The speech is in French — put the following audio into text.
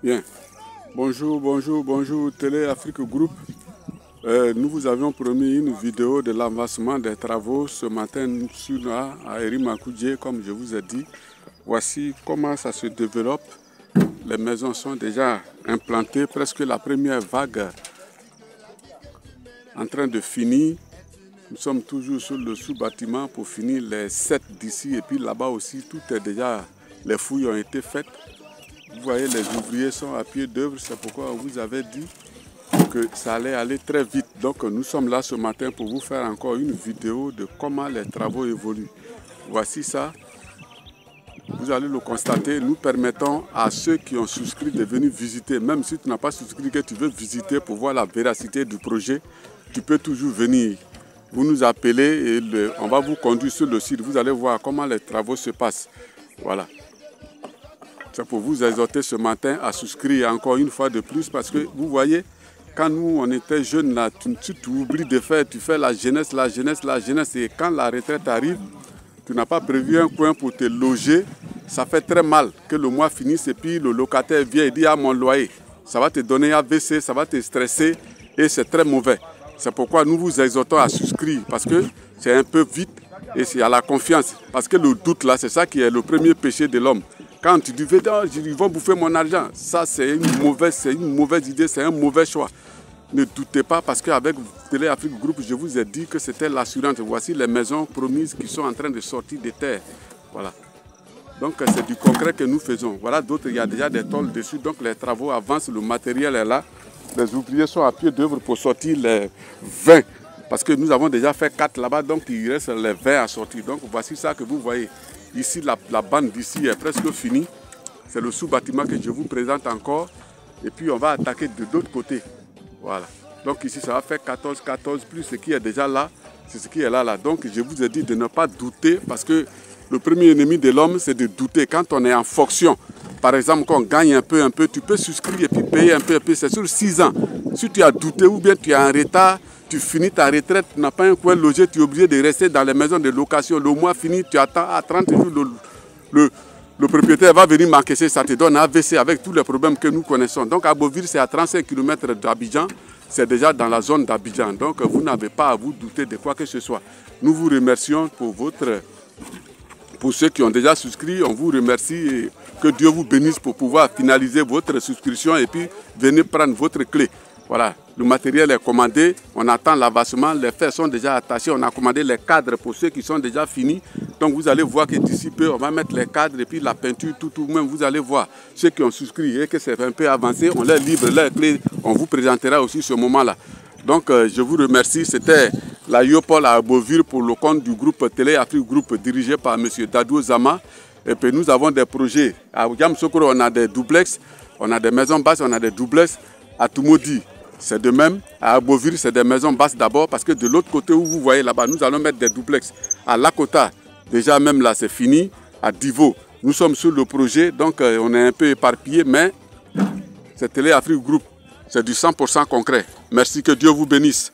Bien. Bonjour, bonjour, bonjour Télé Afrique Group. Nous vous avions promis une vidéo de l'avancement des travaux ce matin à Erimakoudjé, comme je vous ai dit. Voici comment ça se développe. Les maisons sont déjà implantées, presque la première vague en train de finir. Nous sommes toujours sur le sous-bâtiment pour finir les 7 d'ici. Et puis là-bas aussi, tout est déjà, les fouilles ont été faites. Vous voyez, les ouvriers sont à pied d'œuvre. C'est pourquoi on vous avait dit que ça allait aller très vite. Donc nous sommes là ce matin pour vous faire encore une vidéo de comment les travaux évoluent. Voici ça. Vous allez le constater. Nous permettons à ceux qui ont souscrit de venir visiter. Même si tu n'as pas souscrit, que tu veux visiter pour voir la véracité du projet, tu peux toujours venir. Vous nous appelez et on va vous conduire sur le site. Vous allez voir comment les travaux se passent. Voilà. C'est pour vous exhorter ce matin à souscrire encore une fois de plus parce que vous voyez, quand nous on était jeunes là, tu oublies de faire, tu fais la jeunesse, la jeunesse, la jeunesse et quand la retraite arrive, tu n'as pas prévu un coin pour te loger, ça fait très mal que le mois finisse et puis le locataire vient et dit ah mon loyer, ça va te donner AVC, ça va te stresser et c'est très mauvais. C'est pourquoi nous vous exhortons à souscrire parce que c'est un peu vite et c'est à la confiance. Parce que le doute là, c'est ça qui est le premier péché de l'homme. Quand tu dis, ils vont bouffer mon argent, ça c'est une mauvaise idée, c'est un mauvais choix. Ne doutez pas parce qu'avec Télé Afrique Group, je vous ai dit que c'était l'assurance. Voici les maisons promises qui sont en train de sortir des terres. Voilà. Donc c'est du concret que nous faisons. Voilà d'autres, il y a déjà des tôles dessus, donc les travaux avancent, le matériel est là. Les ouvriers sont à pied d'œuvre pour sortir les 20. Parce que nous avons déjà fait 4 là-bas, donc il reste les 20 à sortir. Donc voici ça que vous voyez. Ici, la bande d'ici est presque finie. C'est le sous-bâtiment que je vous présente encore. Et puis on va attaquer de l'autre côté. Voilà. Donc ici, ça va faire 14, plus ce qui est déjà là. C'est ce qui est là. Donc je vous ai dit de ne pas douter parce que le premier ennemi de l'homme, c'est de douter. Quand on est en fonction, par exemple, quand on gagne un peu, tu peux souscrire et puis payer un peu. C'est sur 6 ans. Si tu as douté ou bien tu es en retard, tu finis ta retraite, tu n'as pas un coin logé, tu es obligé de rester dans les maisons de location. Le mois fini, tu attends à 30 jours, le propriétaire va venir m'encaisser, ça te donne un AVC avec tous les problèmes que nous connaissons. Donc à Beauville, c'est à 35 km d'Abidjan, c'est déjà dans la zone d'Abidjan. Donc vous n'avez pas à vous douter de quoi que ce soit. Nous vous remercions pour ceux qui ont déjà souscrit, on vous remercie et que Dieu vous bénisse pour pouvoir finaliser votre souscription et puis venir prendre votre clé. Voilà, le matériel est commandé, on attend l'avancement, les fers sont déjà attachés, on a commandé les cadres pour ceux qui sont déjà finis. Donc vous allez voir que d'ici peu, on va mettre les cadres et puis la peinture, tout même, vous allez voir ceux qui ont souscrit et que c'est un peu avancé, on les livre, les clés, on vous présentera aussi ce moment-là. Donc je vous remercie, c'était la Yopol à Beauville pour le compte du groupe Télé Afrique Group dirigé par M. Dadou Zama. Et puis nous avons des projets, à Yamsokoro on a des duplex, on a des maisons basses, on a des duplex, à Tumodi. C'est de même, à Beauville, c'est des maisons basses d'abord, parce que de l'autre côté où vous voyez là-bas, nous allons mettre des duplex. À Lakota, déjà même là, c'est fini. À Divo, nous sommes sur le projet, donc on est un peu éparpillé, mais c'est Télé Afrique Group, c'est du 100% concret. Merci, que Dieu vous bénisse.